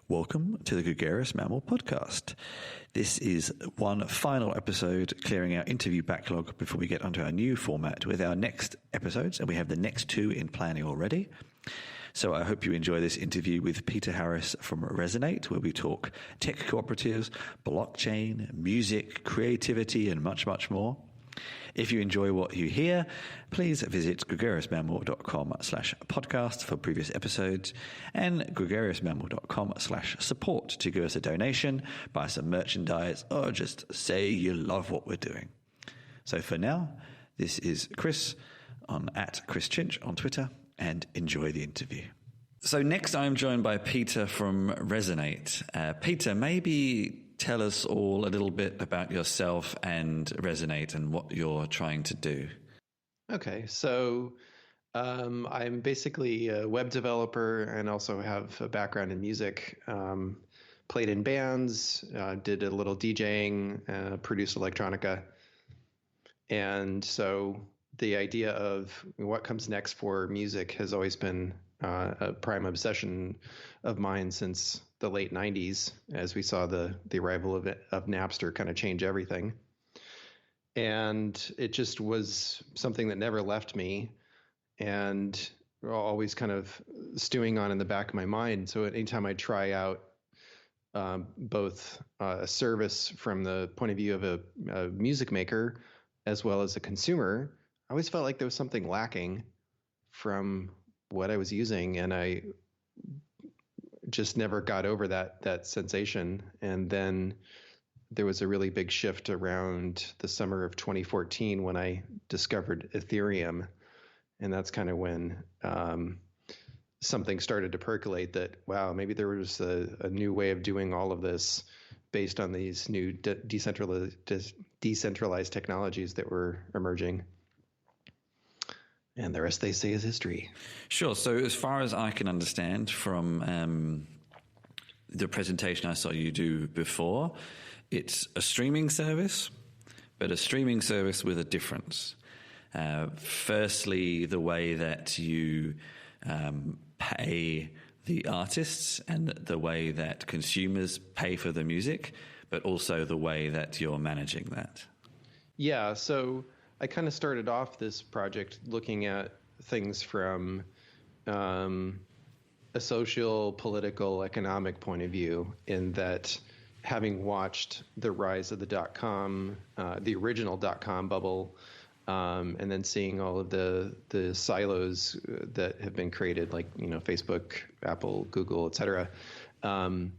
Welcome to the Gregarious Mammal Podcast. This is one final episode clearing our interview backlog before we get onto our new format with our next episodes, and we have the next two in planning already. So I hope you enjoy this interview with Peter Harris from Resonate, where we talk tech cooperatives, blockchain, music, creativity, and much, much more. If you enjoy what you hear, please visit gregariousmammal.com/podcast for previous episodes and gregariousmammal.com/support to give us a donation, buy some merchandise, or just say you love what we're doing. So for now, this is Chris at Chris Chinch on Twitter, and enjoy the interview. So next I'm joined by Peter from Resonate. Peter, maybe tell us all a little bit about yourself and Resonate and what you're trying to do. Okay, so I'm basically a web developer and also have a background in music. Played in bands, did a little DJing, produced electronica. And so the idea of what comes next for music has always been a prime obsession of mine since the late 90s, as we saw the arrival of Napster kind of change everything. And it just was something that never left me and always kind of stewing on in the back of my mind. So anytime I try out both a service from the point of view of a music maker as well as a consumer, I always felt like there was something lacking from what I was using, and I just never got over that sensation. And then there was a really big shift around the summer of 2014 when I discovered Ethereum, and that's kind of when something started to percolate that, wow, maybe there was a new way of doing all of this based on these new decentralized technologies that were emerging. And the rest, they say, is history. Sure. So as far as I can understand from the presentation I saw you do before, it's a streaming service, but a streaming service with a difference. Firstly, the way that you pay the artists and the way that consumers pay for the music, but also the way that you're managing that. Yeah, so I kind of started off this project looking at things from a social, political, economic point of view, in that having watched the rise of the .com, the original .com bubble, and then seeing all of the silos that have been created, like, Facebook, Apple, Google, et cetera. I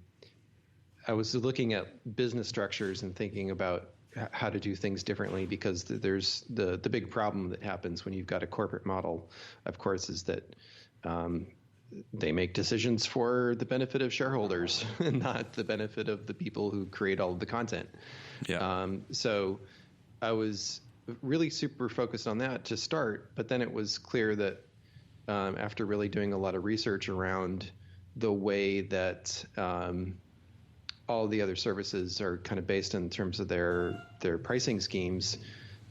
was looking at business structures and thinking about how to do things differently, because there's the big problem that happens when you've got a corporate model, of course, is that they make decisions for the benefit of shareholders and not the benefit of the people who create all of the content. Yeah. So I was really super focused on that to start, but then it was clear that after really doing a lot of research around the way that all the other services are kind of based in terms of their pricing schemes,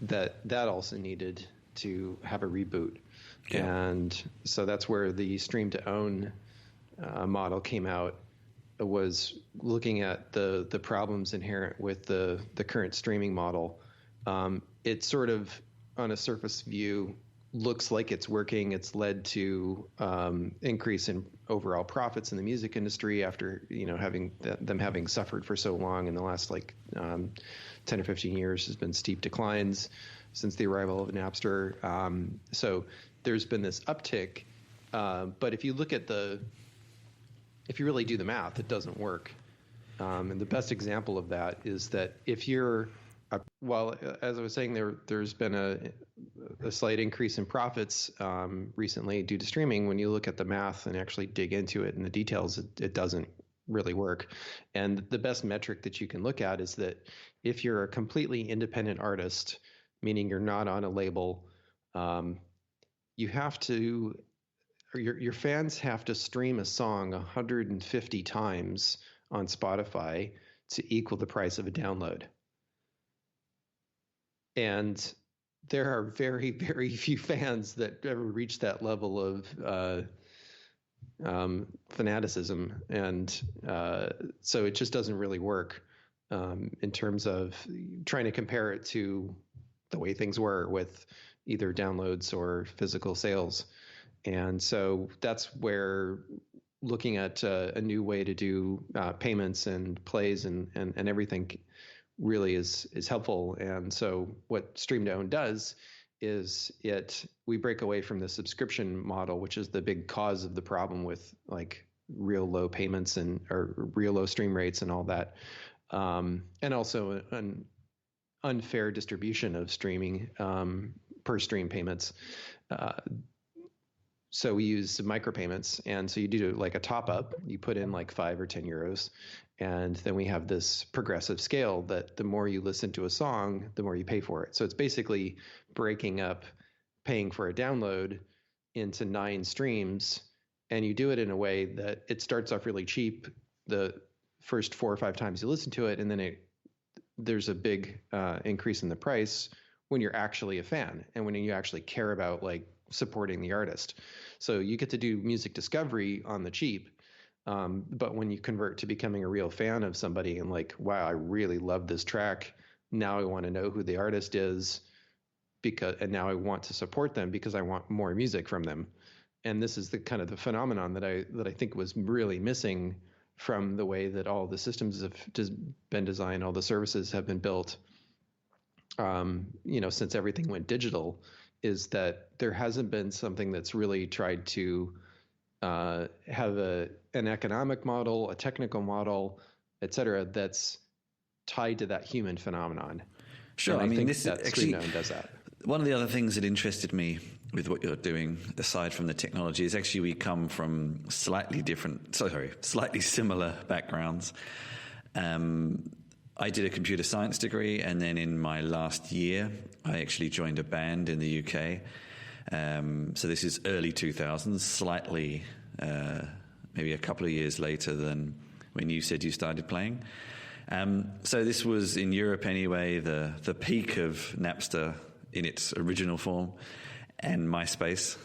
that also needed to have a reboot. Yeah. And so that's where the stream to own model came out. It was looking at the problems inherent with the current streaming model. It sort of, on a surface view, looks like it's working. It's led to increase in overall profits in the music industry after having suffered for so long in the last 10 or 15 years. Has been steep declines since the arrival of Napster. So there's been this uptick, but if you really do the math, it doesn't work. And the best example of that is that if you're as I was saying, there's been a slight increase in profits recently due to streaming. When you look at the math and actually dig into it and the details, it doesn't really work. And the best metric that you can look at is that if you're a completely independent artist, meaning you're not on a label, you have to, or your fans have to stream a song 150 times on Spotify to equal the price of a download. And there are very, very few fans that ever reach that level of fanaticism, and so it just doesn't really work in terms of trying to compare it to the way things were with either downloads or physical sales. And so that's where looking at a new way to do payments and plays and everything really is helpful. And so what Stream to Own does is we break away from the subscription model, which is the big cause of the problem with like real low payments or real low stream rates and all that, and also an unfair distribution of streaming per stream payments. So we use micropayments, and so you do like a top up. You put in like 5 or 10 euros, and then we have this progressive scale that the more you listen to a song, the more you pay for it. So it's basically breaking up paying for a download into 9 streams, and you do it in a way that it starts off really cheap the first 4 or 5 times you listen to it, and then there's a big increase in the price when you're actually a fan and when you actually care about like supporting the artist. So you get to do music discovery on the cheap. But when you convert to becoming a real fan of somebody and like, wow, I really love this track. Now I want to know who the artist is and now I want to support them because I want more music from them. And this is the kind of the phenomenon that I think was really missing from the way that all the systems have been designed, all the services have been built, since everything went digital, is that there hasn't been something that's really tried to have an economic model, a technical model, et cetera, that's tied to that human phenomenon. Sure. And I mean, this actually does that. One of the other things that interested me with what you're doing, aside from the technology, is actually we come from slightly similar backgrounds. I did a computer science degree, and then in my last year, I actually joined a band in the UK. So this is early 2000s, slightly, maybe a couple of years later than when you said you started playing. So this was in Europe anyway, the peak of Napster in its original form, and MySpace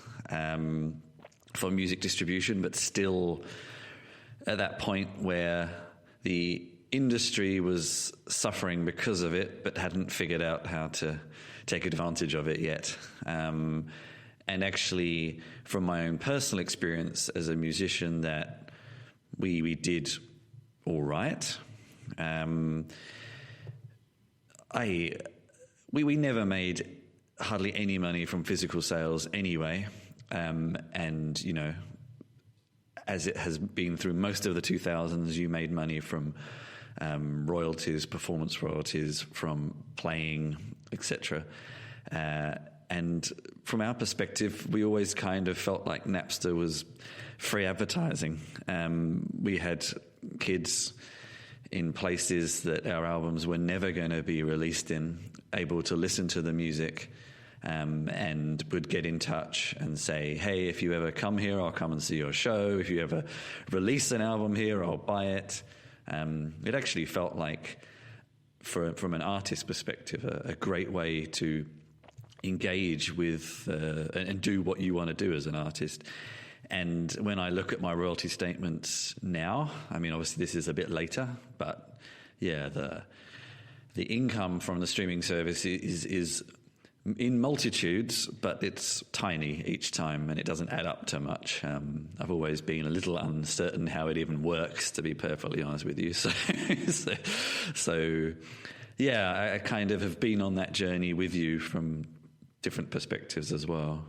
for music distribution, but still at that point where the industry was suffering because of it, but hadn't figured out how to take advantage of it yet. And actually, from my own personal experience as a musician, that we did all right. We never made hardly any money from physical sales anyway, and as it has been through most of the 2000s, you made money from royalties, performance royalties, from playing, etc. And from our perspective, we always kind of felt like Napster was free advertising. We had kids in places that our albums were never going to be released in, able to listen to the music, and would get in touch and say, hey, if you ever come here, I'll come and see your show. If you ever release an album here, I'll buy it. It actually felt like, from an artist perspective, a great way to engage with and do what you want to do as an artist. And when I look at my royalty statements now, I mean, obviously this is a bit later, but yeah, the income from the streaming service is in multitudes, but it's tiny each time, and it doesn't add up to much. I've always been a little uncertain how it even works, to be perfectly honest with you. So yeah, I kind of have been on that journey with you from different perspectives as well.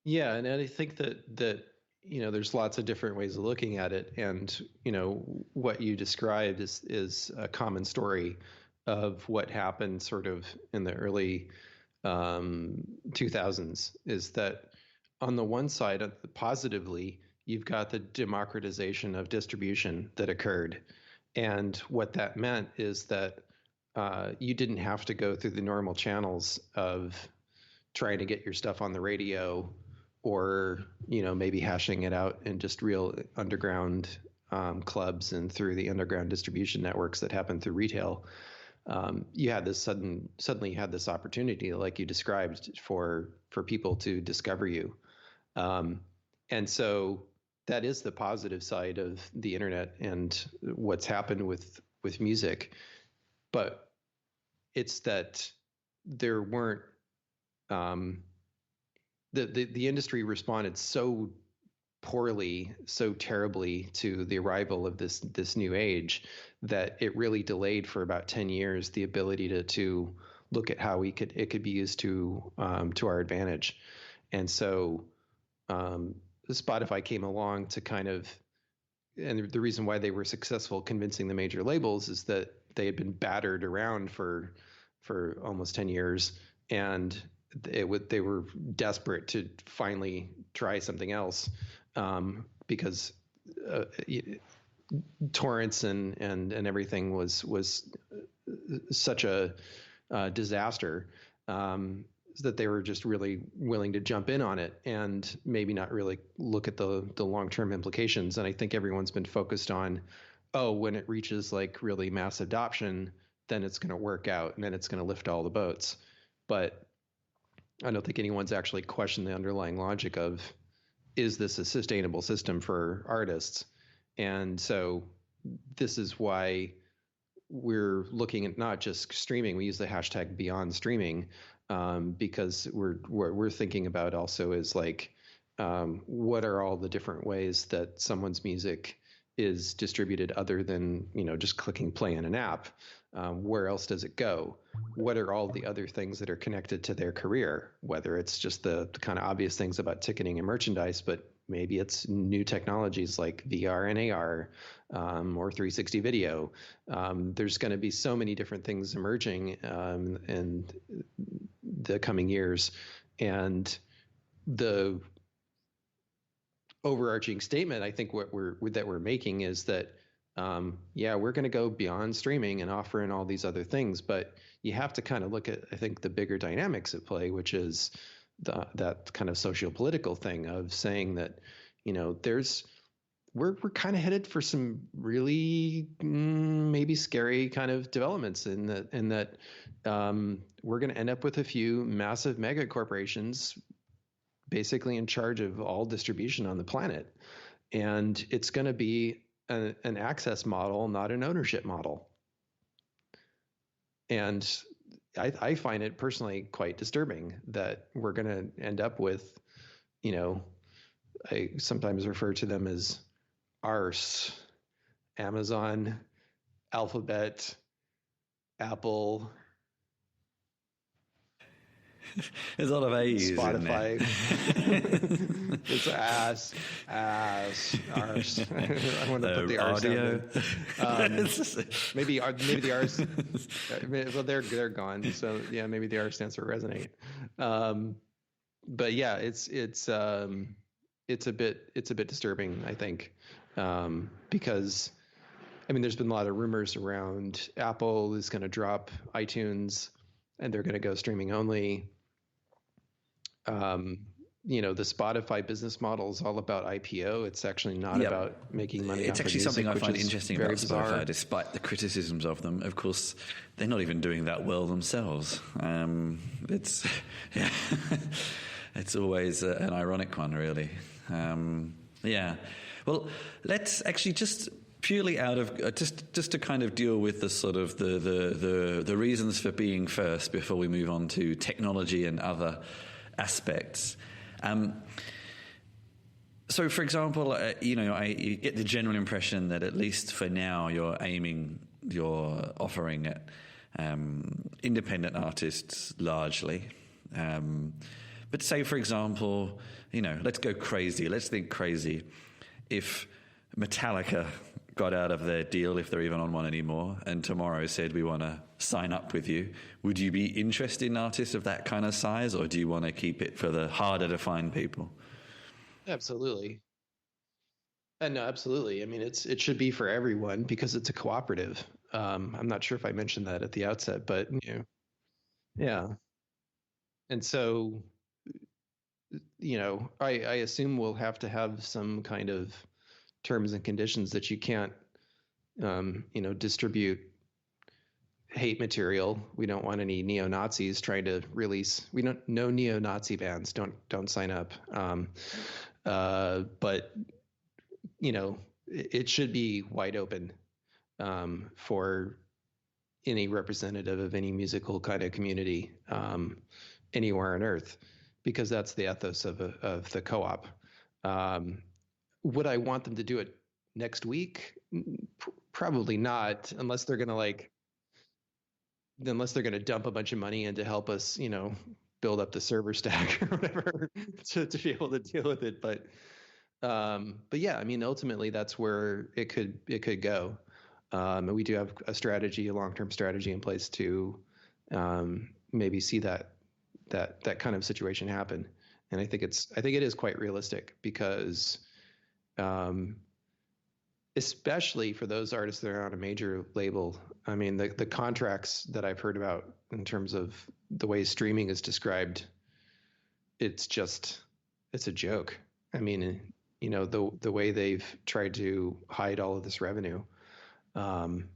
Yeah, and I think that there's lots of different ways of looking at it, and what you described is a common story of what happened sort of in the early 2000s. Is that on the one side, positively, you've got the democratization of distribution that occurred, and what that meant is that you didn't have to go through the normal channels of trying to get your stuff on the radio, or maybe hashing it out in just real underground clubs and through the underground distribution networks that happen through retail. You had this suddenly you had this opportunity, like you described, for people to discover you. And so that is the positive side of the internet and what's happened with music. But it's that there weren't the industry responded so poorly, so terribly to the arrival of this new age that it really delayed for about 10 years the ability to look at how it could be used to our advantage. And so Spotify came along to kind of, and the reason why they were successful convincing the major labels is that they had been battered around for almost 10 years, and they were desperate to finally try something else, because torrents and everything was such a disaster, that they were just really willing to jump in on it and maybe not really look at the long-term implications. And I think everyone's been focused on, oh, when it reaches like really mass adoption, then it's going to work out and then it's going to lift all the boats. But I don't think anyone's actually questioned the underlying logic of, is this a sustainable system for artists? And so this is why we're looking at not just streaming. We use the hashtag beyond streaming, because we're thinking about also is like, what are all the different ways that someone's music is distributed other than, just clicking play in an app? Where else does it go? What are all the other things that are connected to their career? Whether it's just the kind of obvious things about ticketing and merchandise, but maybe it's new technologies like VR and AR, or 360 video. There's going to be so many different things emerging in the coming years. And the overarching statement, I think what we're making is that, we're going to go beyond streaming and offer in all these other things, but you have to kind of look at, I think, the bigger dynamics at play, which is that kind of socio-political thing of saying that, we're kind of headed for some really maybe scary kind of developments in that we're going to end up with a few massive mega corporations basically in charge of all distribution on the planet. And it's going to be an access model, not an ownership model. And I find it personally quite disturbing that we're going to end up with, I sometimes refer to them as ARS, Amazon, Alphabet, Apple. There's a lot of A's Spotify. in there. It's ass, arse. I want to put the arse down. Maybe the arse. Well, they're gone. So yeah, maybe the arse stands for resonate. But yeah, it's a bit disturbing, I think, because there's been a lot of rumors around Apple is going to drop iTunes and they're going to go streaming only. The Spotify business model is all about IPO. It's actually not about making money. It's actually music, something I find interesting about bizarre. Spotify, despite the criticisms of them. Of course, they're not even doing that well themselves. It's it's always an ironic one, really. Well, let's actually just purely out of just to kind of deal with the sort of the reasons for being first before we move on to technology and other aspects. So, for example, you get the general impression that at least for now you're offering at independent artists largely. But say, for example, let's go crazy. Let's think crazy. If Metallica got out of their deal, if they're even on one anymore, and tomorrow said, we want to sign up with you, would you be interested in artists of that kind of size, or do you want to keep it for the harder to find people? Absolutely. No, absolutely. It should be for everyone because it's a cooperative. I'm not sure if I mentioned that at the outset, but yeah. And so, I assume we'll have to have some kind of terms and conditions that you can't, distribute hate material. We don't want any neo-Nazis trying to release. We don't. No neo-Nazi bands. Don't sign up. But it should be wide open for any representative of any musical kind of community anywhere on Earth, because that's the ethos of the co-op. Would I want them to do it next week? Probably not, unless they're gonna dump a bunch of money in to help us, build up the server stack or whatever to be able to deal with it. But yeah, I mean, ultimately that's where it could go. And we do have a long-term strategy in place to maybe see that kind of situation happen. And I think it is quite realistic, because especially for those artists that are on a major label. I mean, the contracts that I've heard about in terms of the way streaming is described, it's a joke. I mean, the way they've tried to hide all of this revenue. And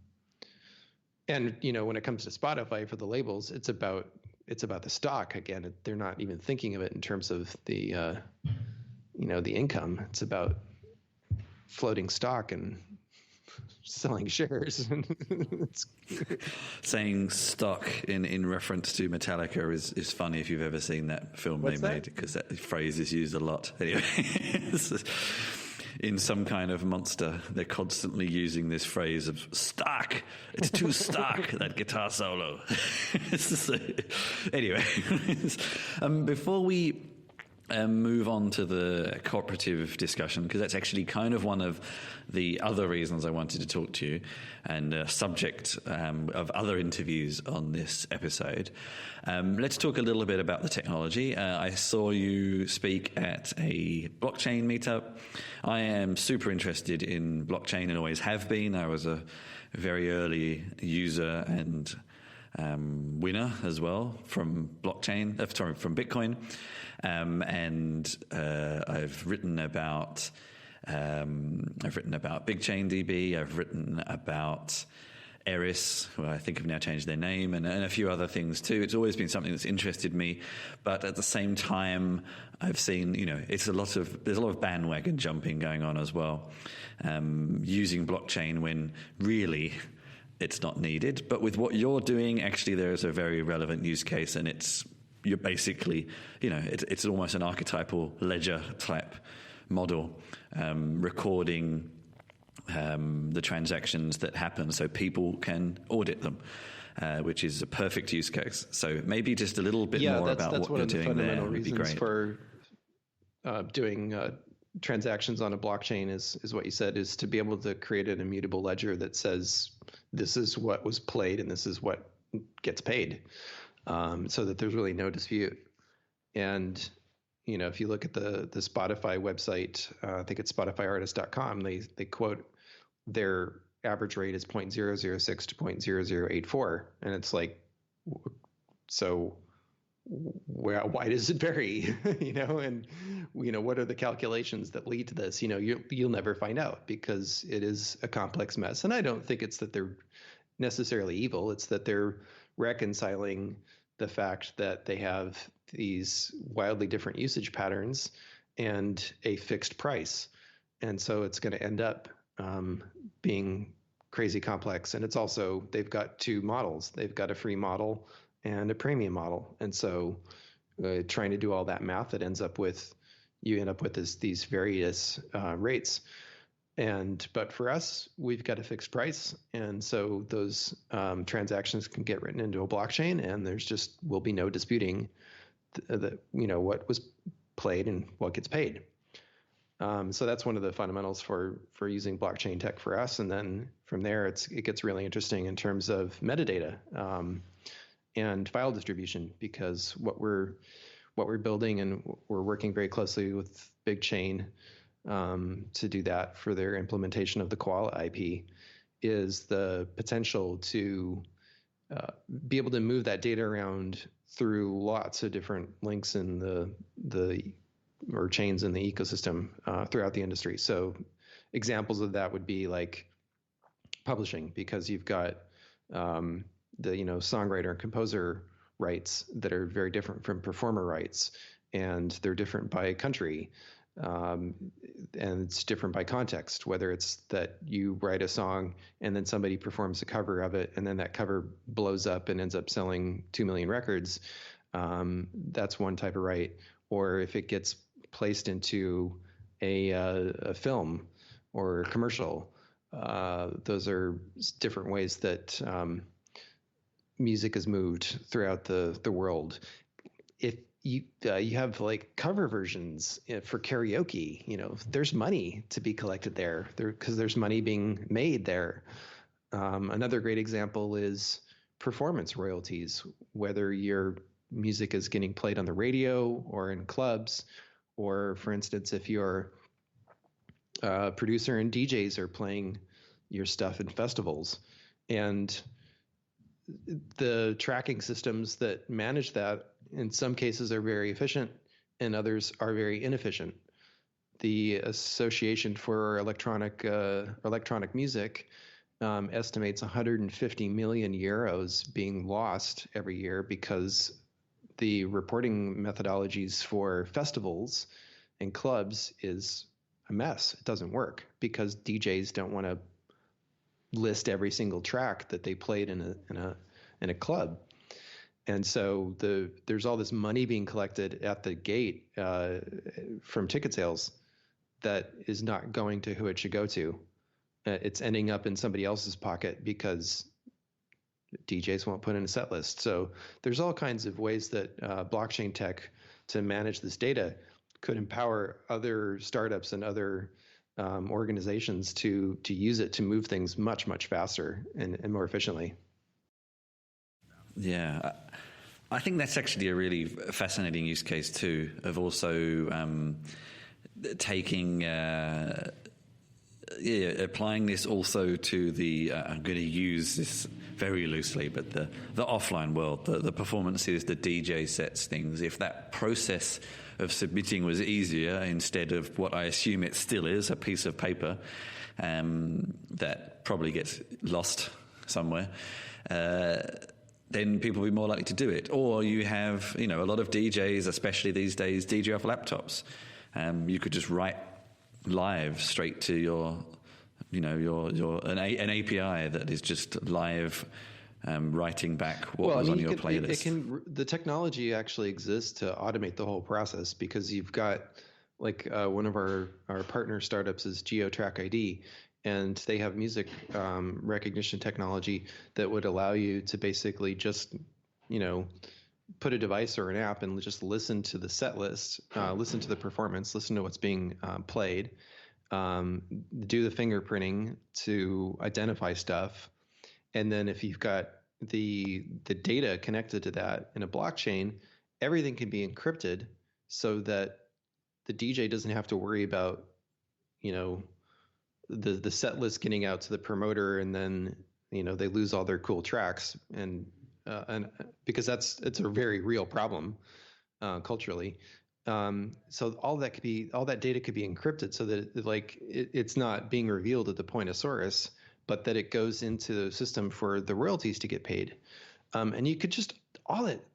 when it comes to Spotify for the labels, it's about the stock. Again, they're not even thinking of it in terms of the income. It's about floating stock and selling shares. Saying stock in reference to Metallica is funny if you've ever seen that film they made, because that phrase is used a lot. Anyway, in some kind of monster, they're constantly using this phrase of stock. It's too stock, that guitar solo. Anyway, before we move on to the cooperative discussion, because that's actually kind of one of the other reasons I wanted to talk to you, and a subject of other interviews on this episode. Let's talk a little bit about the technology. I saw you speak at a blockchain meetup. I am super interested in blockchain and always have been. I was a very early user and winner as well from Bitcoin. And I've written about BigchainDB. I've written about Eris, who I think have now changed their name, and a few other things too. It's always been something that's interested me, but at the same time, I've seen, there's a lot of bandwagon jumping going on as well, using blockchain when really it's not needed. But with what you're doing, actually, there is a very relevant use case, and you're basically, it's almost an archetypal ledger type model, recording the transactions that happen so people can audit them, which is a perfect use case. So maybe just a little bit more about what you're doing there would be great. For doing transactions on a blockchain is what you said, is to be able to create an immutable ledger that says this is what was played and this is what gets paid, so that there's really no dispute. And if you look at the Spotify website, I think it's spotifyartist.com, they quote their average rate is 0.006 to 0.0084. And it's like, so why does it vary? And what are the calculations that lead to this? You'll never find out, because it is a complex mess. And I don't think it's that they're necessarily evil. It's that they're reconciling the fact that they have these wildly different usage patterns and a fixed price. And so it's going to end up being crazy complex. And it's also, they've got two models. They've got a free model and a premium model. And so trying to do all that math, you end up with these various rates. But for us, we've got a fixed price. And so those transactions can get written into a blockchain, and will be no disputing what was played and what gets paid. So that's one of the fundamentals for using blockchain tech for us. And then from there, it gets really interesting in terms of metadata and file distribution, because what we're building, and we're working very closely with BigChain to do that for their implementation of the Koala IP, is the potential to be able to move that data around through lots of different links in or chains in the ecosystem throughout the industry. So examples of that would be like publishing, because you've got the songwriter and composer rights that are very different from performer rights, and they're different by country. And it's different by context, whether it's that you write a song and then somebody performs a cover of it, and then that cover blows up and ends up selling 2 million records. That's one type of right. Or if it gets placed into a film or a commercial, those are different ways that music is moved throughout the world. If you have like cover versions for karaoke, there's money to be collected there because there's money being made there. Another great example is performance royalties, whether your music is getting played on the radio or in clubs, or for instance, if your producer and DJs are playing your stuff in festivals. And the tracking systems that manage that in some cases are very efficient and others are very inefficient. The Association for Electronic Music estimates 150 million euros being lost every year because the reporting methodologies for festivals and clubs is a mess. It doesn't work because DJs don't want to list every single track that they played in a club. And so there's all this money being collected at the gate from ticket sales that is not going to who it should go to. It's ending up in somebody else's pocket because DJs won't put in a set list. So there's all kinds of ways that blockchain tech to manage this data could empower other startups and other organizations to use it to move things much, much faster and more efficiently. Yeah, I think that's actually a really fascinating use case too, of also taking, applying this also to the, I'm going to use this very loosely, but the offline world, the performances, the DJ sets things. If that process of submitting was easier instead of what I assume it still is, a piece of paper that probably gets lost somewhere, then people will be more likely to do it. Or you have, a lot of DJs, especially these days, DJ off laptops. You could just write live straight to your an API that is just live writing back what was on your playlist. The technology actually exists to automate the whole process because you've got one of our partner startups is GeoTrack ID. And they have music recognition technology that would allow you to basically just, put a device or an app and just listen to the set list, listen to the performance, listen to what's being played, do the fingerprinting to identify stuff. And then if you've got the data connected to that in a blockchain, everything can be encrypted so that the DJ doesn't have to worry about, the set list getting out to the promoter and then they lose all their cool tracks and because it's a very real problem culturally. So all that data could be encrypted so that it's not being revealed at the point of source, but that it goes into the system for the royalties to get paid. And you could just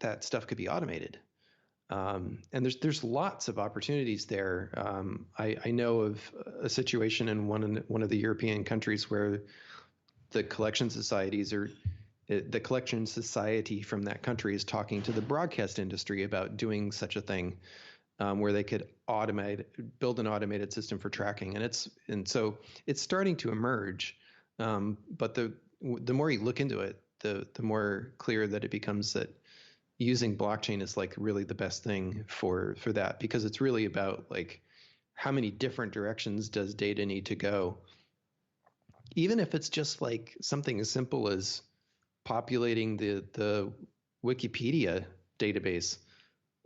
that stuff could be automated. And there's lots of opportunities there. I know of a situation in one of the European countries where the collection society from that country is talking to the broadcast industry about doing such a thing, where they could build an automated system for tracking. And so it's starting to emerge. But the more you look into it, the more clear that it becomes that using blockchain is really the best thing for that, because it's really about how many different directions does data need to go. Even if it's just something as simple as populating the Wikipedia database,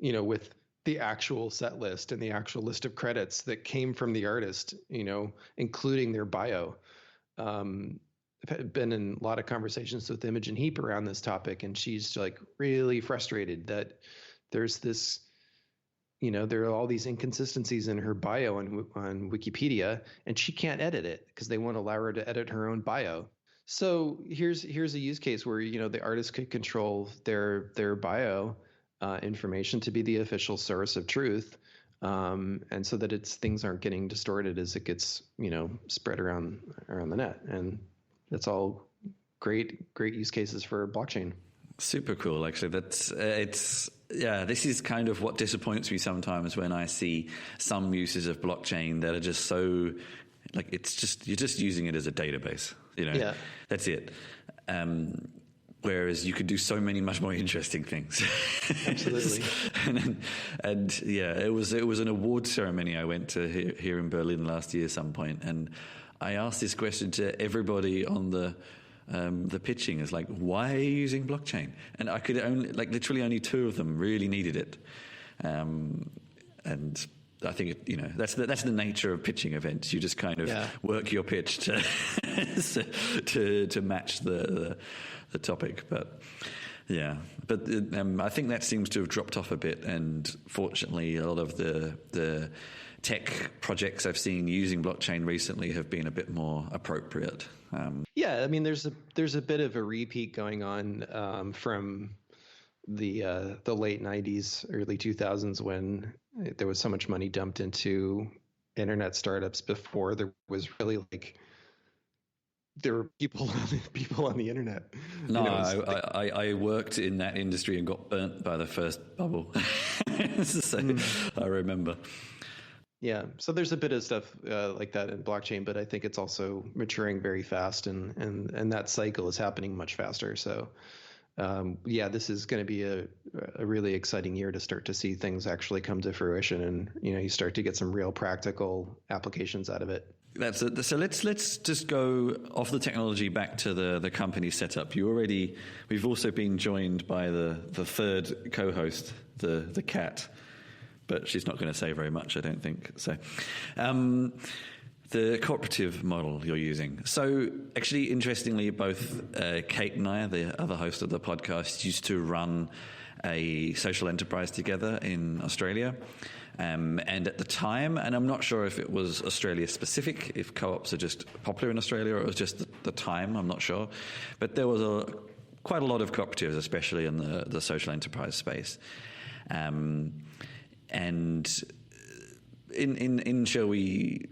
with the actual set list and the actual list of credits that came from the artist, including their bio. I've been in a lot of conversations with Imogen Heap around this topic, and she's really frustrated that there's this, there are all these inconsistencies in her bio on Wikipedia, and she can't edit it because they won't allow her to edit her own bio. So here's a use case where the artist could control their bio information to be the official source of truth, and so that things aren't getting distorted as it gets spread around the net, and that's all great use cases for blockchain. Super cool, actually. That's it's yeah. This is kind of what disappoints me sometimes when I see some uses of blockchain that are just so like you're just using it as a database. Yeah. That's it. Whereas you could do so many much more interesting things. Absolutely. and yeah, it was an award ceremony I went to here in Berlin last year, some point, and I asked this question to everybody on the pitching is like, why are you using blockchain? And I could literally only two of them really needed it. And I think that's the nature of pitching events. You just kind of work your pitch to to match the topic. But I think that seems to have dropped off a bit. And fortunately, a lot of the tech projects I've seen using blockchain recently have been a bit more appropriate. I mean, there's a bit of a repeat going on from the late 90s, early 2000s, when there was so much money dumped into internet startups before there was really there were people on the internet. No, I worked in that industry and got burnt by the first bubble. So I remember. Yeah, so there's a bit of stuff like that in blockchain, but I think it's also maturing very fast, and that cycle is happening much faster. So, this is going to be a really exciting year to start to see things actually come to fruition, and you start to get some real practical applications out of it. That's it. So let's just go off the technology back to the company setup. We've also been joined by the third co-host, the cat. But she's not going to say very much, I don't think. So, the cooperative model you're using. So, actually, interestingly, both Kate and I, the other host of the podcast, used to run a social enterprise together in Australia. And at the time, and I'm not sure if it was Australia specific, if co-ops are just popular in Australia, or it was just the time, I'm not sure. But there was quite a lot of cooperatives, especially in the social enterprise space. And especially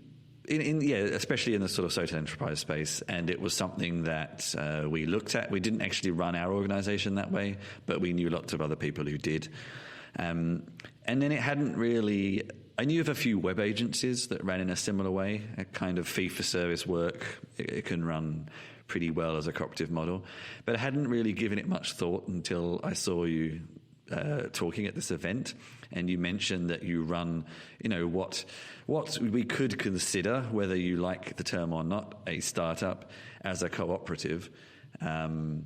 in the sort of social enterprise space, and it was something that we looked at. We didn't actually run our organization that way, but we knew lots of other people who did. And then it hadn't really. I knew of a few web agencies that ran in a similar way, a kind of fee-for-service work. It can run pretty well as a cooperative model, but I hadn't really given it much thought until I saw you talking at this event, and you mentioned that you run, what we could consider, whether you like the term or not, a startup as a cooperative, and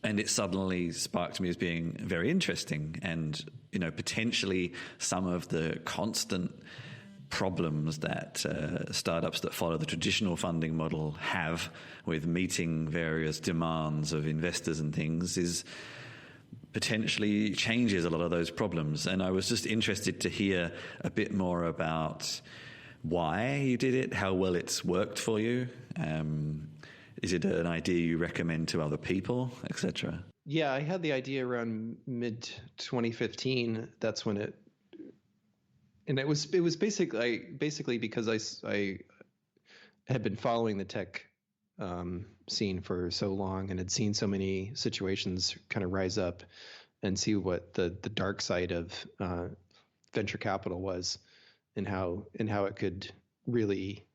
it suddenly sparked me as being very interesting, and potentially some of the constant problems that startups that follow the traditional funding model have with meeting various demands of investors and things is potentially changes a lot of those problems. And I was just interested to hear a bit more about why you did it, how well it's worked for you. Is it an idea you recommend to other people, etc.? Yeah, I had the idea around mid 2015. That's when it was basically because I had been following the tech scene for so long and had seen so many situations kind of rise up and see what the dark side of venture capital was, and how it could really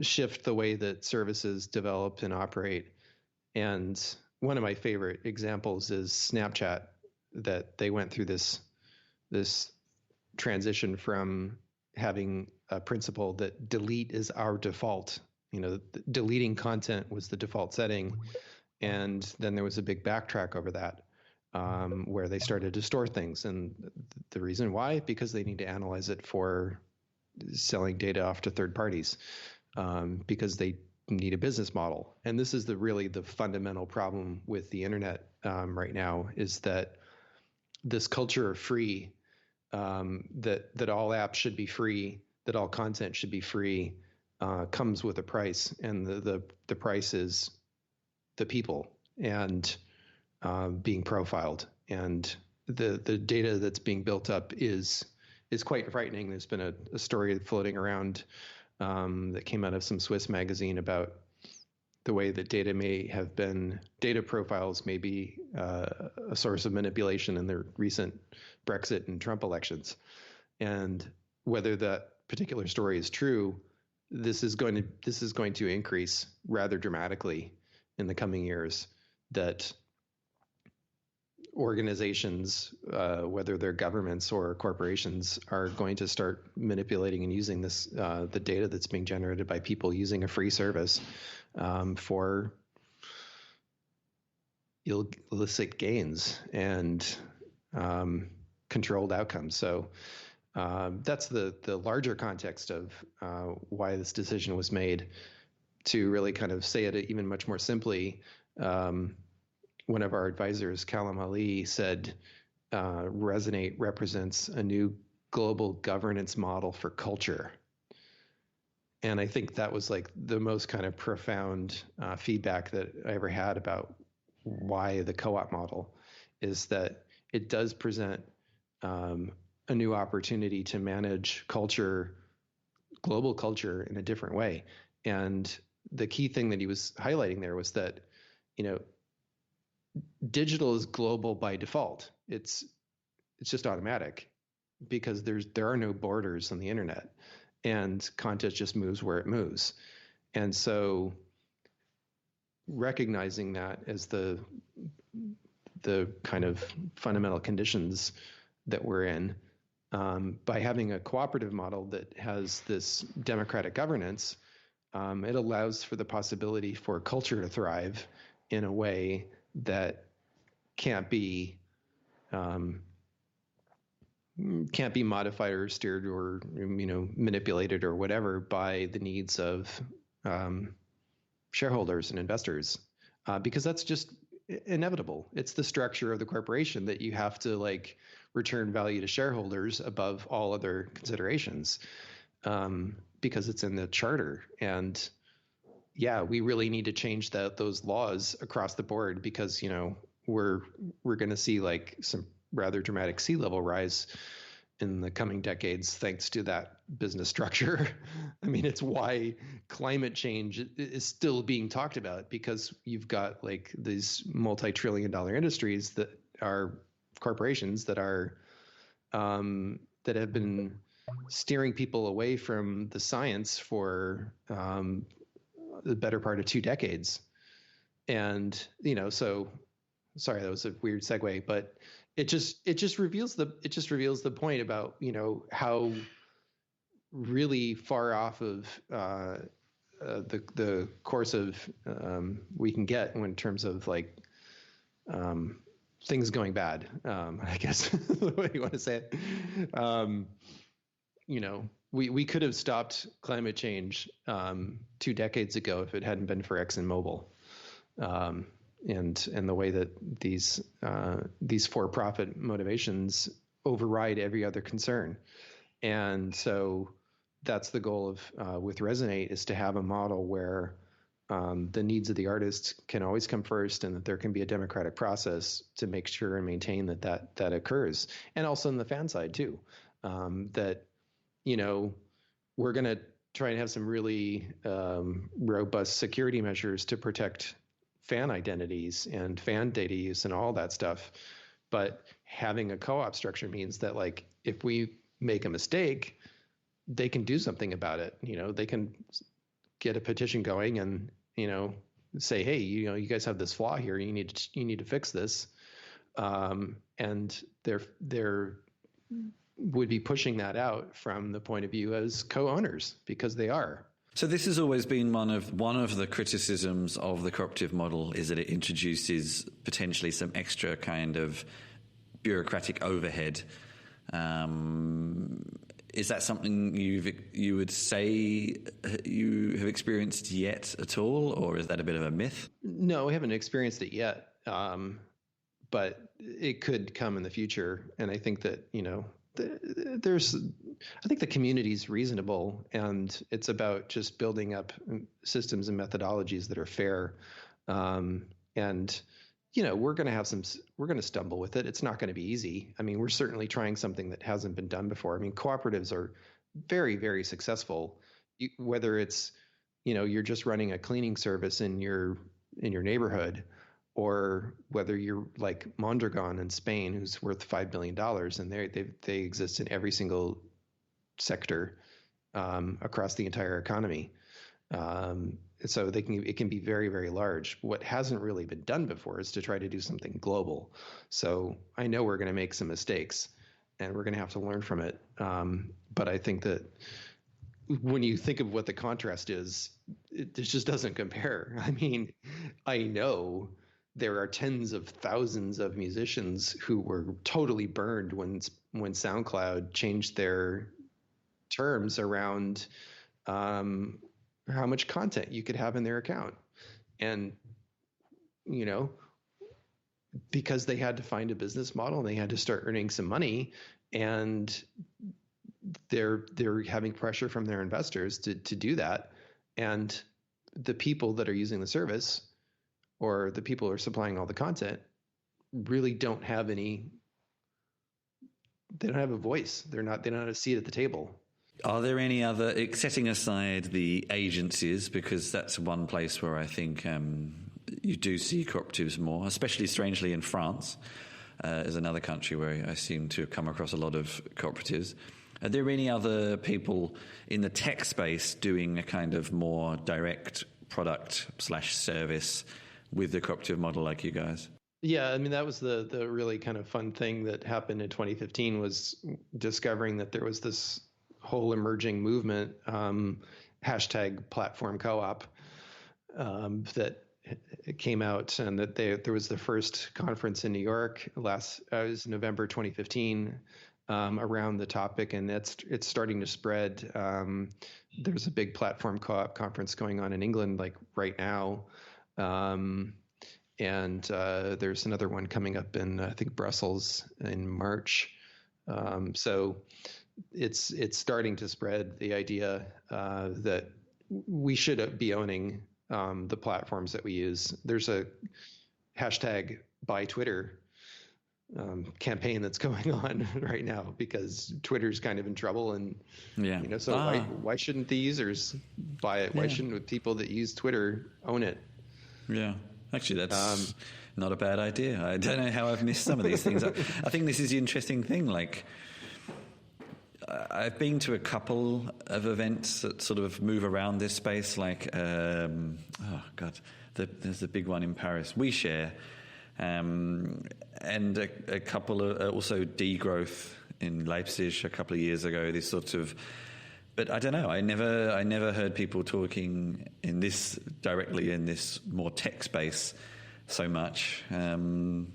shift the way that services develop and operate. And one of my favorite examples is Snapchat, that they went through this transition from having a principle that delete is our default. Deleting content was the default setting. And then there was a big backtrack over that, where they started to store things. And the reason why, because they need to analyze it for selling data off to third parties, because they need a business model. And this is really the fundamental problem with the internet right now, is that this culture of free, that all apps should be free, that all content should be free, comes with a price, and the price is the people and being profiled. And the data that's being built up is quite frightening. There's been a story floating around that came out of some Swiss magazine about the way that data profiles may be a source of manipulation in the recent Brexit and Trump elections. And whether that particular story is true, this is going to increase rather dramatically in the coming years. That organizations, whether they're governments or corporations, are going to start manipulating and using this the data that's being generated by people using a free service for illicit gains and controlled outcomes. So that's the larger context of why this decision was made. To really kind of say it even much more simply, one of our advisors, Callum Ali, said Resonate represents a new global governance model for culture. And I think that was like the most kind of profound feedback that I ever had about why the co-op model is that it does present a new opportunity to manage culture, global culture, in a different way. And the key thing that he was highlighting there was that, digital is global by default. It's just automatic because there are no borders on the internet, and content just moves where it moves. And so recognizing that as the kind of fundamental conditions that we're in, by having a cooperative model that has this democratic governance, it allows for the possibility for culture to thrive in a way that can't be modified or steered or manipulated or whatever by the needs of shareholders and investors, because that's just inevitable. It's the structure of the corporation that you have to return value to shareholders above all other considerations, because it's in the charter. And yeah, we really need to change those laws across the board, because we're going to see some rather dramatic sea level rise in the coming decades thanks to that business structure. I mean, it's why climate change is still being talked about, because you've got these multi-trillion-dollar industries that are corporations that are that have been steering people away from the science for the better part of 2 decades. And so sorry, that was a weird segue, but it just reveals the point about how really far off of the course of we can get in terms of things going bad, I guess the way you want to say it. We could have stopped climate change 2 decades ago if it hadn't been for ExxonMobil. And the way that these for-profit motivations override every other concern. And so that's the goal of with Resonate, is to have a model where the needs of the artists can always come first, and that there can be a democratic process to make sure and maintain that occurs. And also on the fan side too, that we're going to try and have some really robust security measures to protect fan identities and fan data use and all that stuff. But having a co-op structure means that if we make a mistake, they can do something about it. They can get a petition going and, say, hey, you guys have this flaw here. You need to fix this. And they're would be pushing that out from the point of view as co-owners, because they are. So this has always been one of the criticisms of the cooperative model, is that it introduces potentially some extra kind of bureaucratic overhead. Is that something you would say you have experienced yet at all, or is that a bit of a myth? No, we haven't experienced it yet, but it could come in the future. And I think that there's I think the community is reasonable, and it's about just building up systems and methodologies that are fair. And we're going to stumble with it. It's not going to be easy. I mean, we're certainly trying something that hasn't been done before. I mean, cooperatives are very, very successful. Whether it's, you're just running a cleaning service in your neighborhood, or whether you're like Mondragon in Spain, who's worth $5 billion, and they exist in every single sector across the entire economy. So it can be very, very large. What hasn't really been done before is to try to do something global. So I know we're going to make some mistakes, and we're going to have to learn from it. But I think that when you think of what the contrast is, it just doesn't compare. I mean, I know there are tens of thousands of musicians who were totally burned when SoundCloud changed their terms around how much content you could have in their account. And, because they had to find a business model and they had to start earning some money, and they're having pressure from their investors to do that. And the people that are using the service, or the people who are supplying all the content, really don't have they don't have a voice. They don't have a seat at the table. Are there any other, setting aside the agencies, because that's one place where I think you do see cooperatives more, especially strangely in France, is another country where I seem to come across a lot of cooperatives. Are there any other people in the tech space doing a kind of more direct product/service with the cooperative model like you guys? Yeah, I mean, that was the really kind of fun thing that happened in 2015, was discovering that there was this whole emerging movement, hashtag platform co-op, that came out, and that there was the first conference in New York it was November 2015, around the topic, and it's starting to spread. There's a big platform co-op conference going on in England like right now. And there's another one coming up in, I think, Brussels in March. So it's starting to spread, the idea that we should be owning the platforms that we use. There's a hashtag Buy Twitter campaign that's going on right now, because Twitter's kind of in trouble, and so why shouldn't the users buy it? Why shouldn't the people that use Twitter own it? Yeah. Actually, that's not a bad idea. I don't know how I've missed some of these things. I think this is the interesting thing. Like, I've been to a couple of events that sort of move around this space. Like, there's a big one in Paris, WeShare, and a couple of also Degrowth in Leipzig a couple of years ago. This sort of. But I don't know. I never heard people talking directly in this more tech space so much. And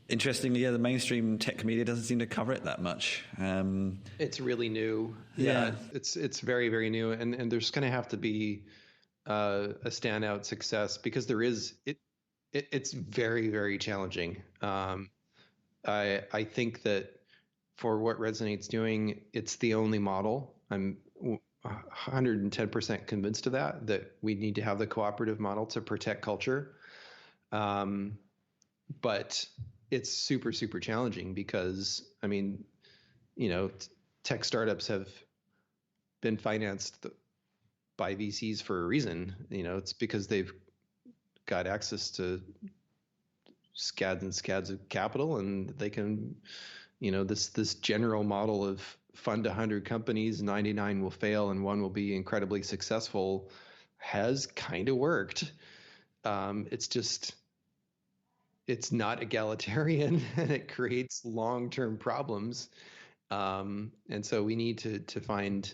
interestingly, the mainstream tech media doesn't seem to cover it that much. It's really new. Yeah, it's very, very new, and there's going to have to be a standout success, because there is it's very, very challenging. I think that, for what Resonate's doing, it's the only model. I'm 110% convinced of that we need to have the cooperative model to protect culture. But it's super, super challenging, because, I mean, tech startups have been financed by VCs for a reason. It's because they've got access to scads and scads of capital, and they can, this general model of fund 100 companies, 99 will fail and one will be incredibly successful, has kind of worked. It's not egalitarian, and it creates long-term problems. And so we need to find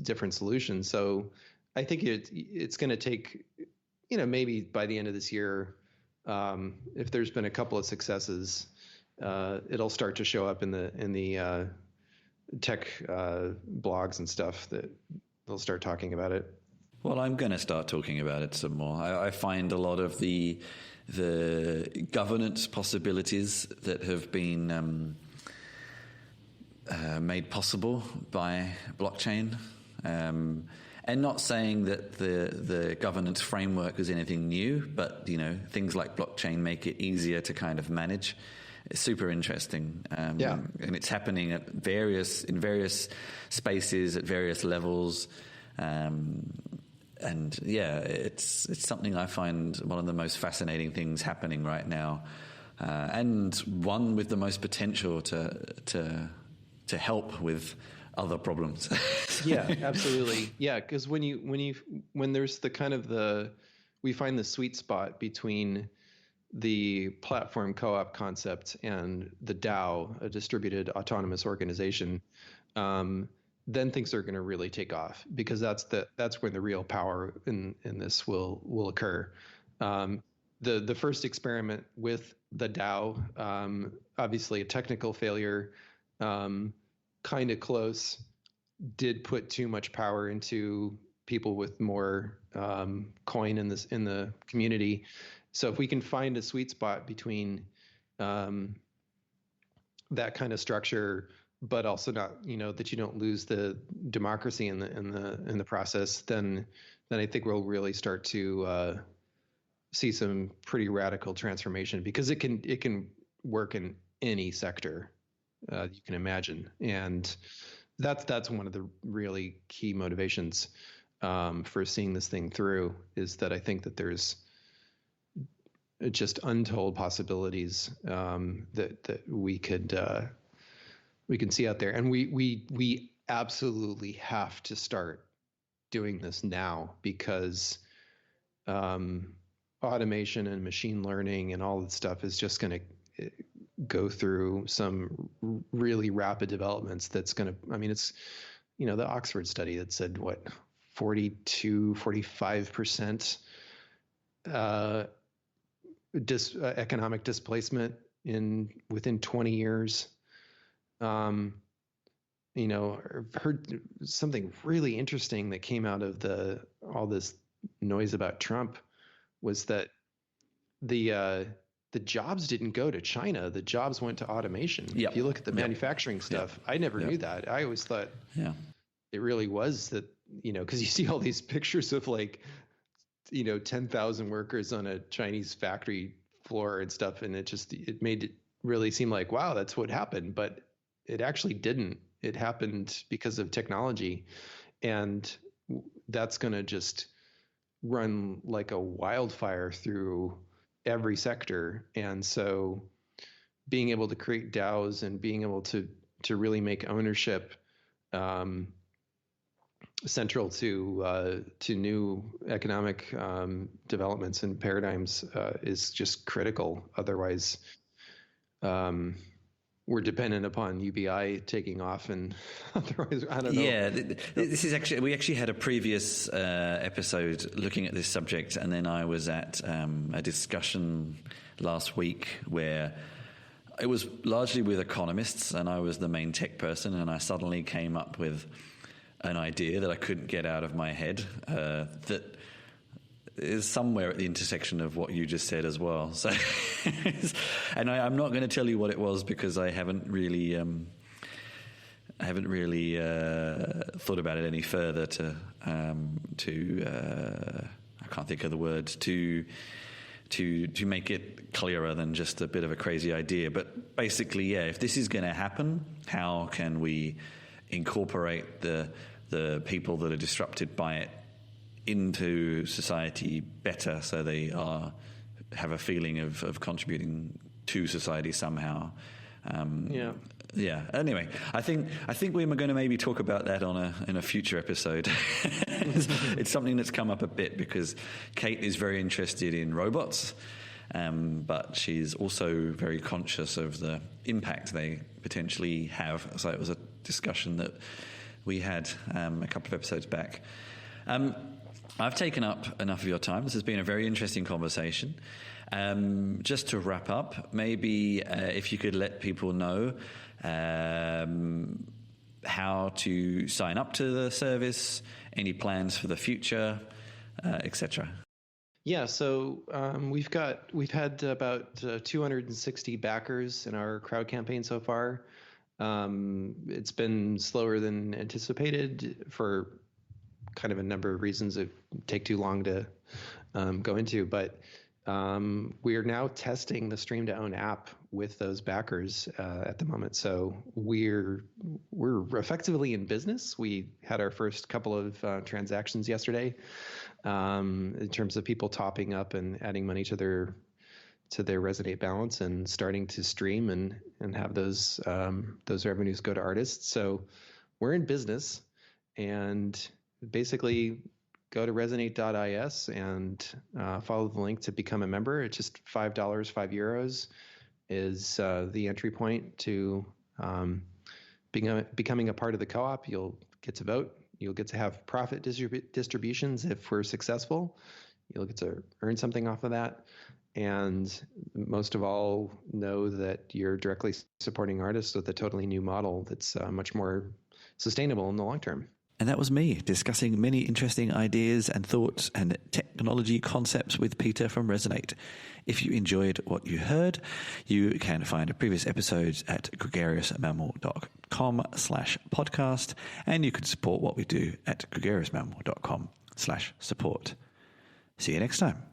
different solutions. So I think it's going to take, maybe by the end of this year, if there's been a couple of successes, it'll start to show up in the tech blogs and stuff, that they'll start talking about it. Well, I'm going to start talking about it some more. I find a lot of the governance possibilities that have been made possible by blockchain. And not saying that the governance framework is anything new, but things like blockchain make it easier to kind of manage. It's super interesting, and it's happening in various spaces at various levels, and it's something I find one of the most fascinating things happening right now, and one with the most potential to help with other problems. Yeah, absolutely. Yeah, because when there's we find the sweet spot between the platform co-op concept and the DAO, a distributed autonomous organization, then things are going to really take off, because that's when the real power in this will occur. The first experiment with the DAO, obviously a technical failure, kind of close, did put too much power into people with more coin in the community. So if we can find a sweet spot between that kind of structure, but also not, that you don't lose the democracy in the process, then I think we'll really start to see some pretty radical transformation, because it can work in any sector you can imagine, and that's one of the really key motivations for seeing this thing through, is that I think that there's just untold possibilities that we can see out there, and we absolutely have to start doing this now, because automation and machine learning and all that stuff is just going to go through some really rapid developments. That's going to, it's, the Oxford study that said 45% economic displacement within 20 years. Heard something really interesting that came out of all this noise about Trump, was that the jobs didn't go to China. The jobs went to automation. Yep. If you look at the manufacturing stuff, I never knew that. I always thought it really was that, because you see all these pictures of 10,000 workers on a Chinese factory floor and stuff. And it made it really seem like, wow, that's what happened. But it actually didn't. It happened because of technology. And that's going to just run like a wildfire through every sector. And so being able to create DAOs and being able to really make ownership central to new economic developments and paradigms is just critical. Otherwise, we're dependent upon UBI taking off, and otherwise, I don't know. Yeah, this is we actually had a previous episode looking at this subject, and then I was at a discussion last week where it was largely with economists, and I was the main tech person, and I suddenly came up with an idea that I couldn't get out of my head that is somewhere at the intersection of what you just said as well. So, and I'm not going to tell you what it was, because I haven't really thought about it any further. I can't think of the word to make it clearer than just a bit of a crazy idea. But basically, if this is going to happen, how can we incorporate the people that are disrupted by it into society better, so they have a feeling of contributing to society somehow? Anyway, I think we're going to maybe talk about that in a future episode. It's something that's come up a bit, because Kate is very interested in robots, but she's also very conscious of the impact they potentially have. So it was a discussion that we had a couple of episodes back. I've taken up enough of your time. This has been a very interesting conversation. Just to wrap up, maybe if you could let people know how to sign up to the service, any plans for the future, etc. Yeah, so we've had about 260 backers in our crowd campaign so far. It's been slower than anticipated for kind of a number of reasons that take too long to go into, but we are now testing the Stream to Own app with those backers at the moment. So we're effectively in business. We had our first couple of transactions yesterday in terms of people topping up and adding money to their Resonate balance and starting to stream and have those revenues go to artists. So we're in business, and basically go to resonate.is and follow the link to become a member. It's just $5, €5 is the entry point to becoming a part of the co-op. You'll get to vote. You'll get to have profit distributions if we're successful. You'll get to earn something off of that. And most of all, know that you're directly supporting artists with a totally new model that's much more sustainable in the long term. And that was me discussing many interesting ideas and thoughts and technology concepts with Peter from Resonate. If you enjoyed what you heard, you can find previous episodes at gregariousmammal.com/podcast, and you can support what we do at gregariousmammal.com/support. See you next time.